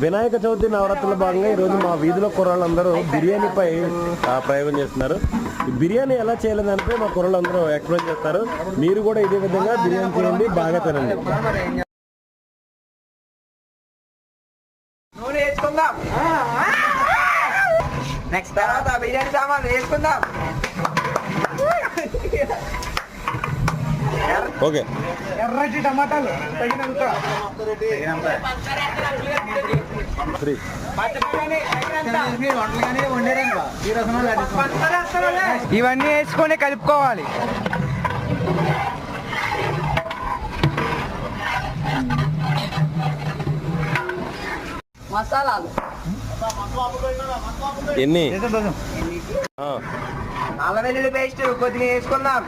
వినాయక చవితి నవరాత్రుల భాగంగా ఈరోజు మా వీధిలో కుర్రాళ్ళందరూ బిర్యానీపై ప్రయోగం చేస్తున్నారు. ఈ బిర్యానీ ఎలా చేయలేదంటే మా కుర్రాళ్ళందరూ ఎక్స్ప్లెయిన్ చేస్తారు. మీరు కూడా ఇదే విధంగా బిర్యానీ చేయండి, బాగా తినండి. నెక్స్ట్ తర్వాత బిర్యానీ సామాన్లు వేసుకుందాం. ఓకే, ఎర్రటి టమాటాలు తగినంత, ఇవన్నీ వేసుకొని కలుపుకోవాలి. మసాలాలు ఎన్ని? అల్లం వెల్లుల్లి పేస్ట్ కొద్దిగా వేసుకుందాం.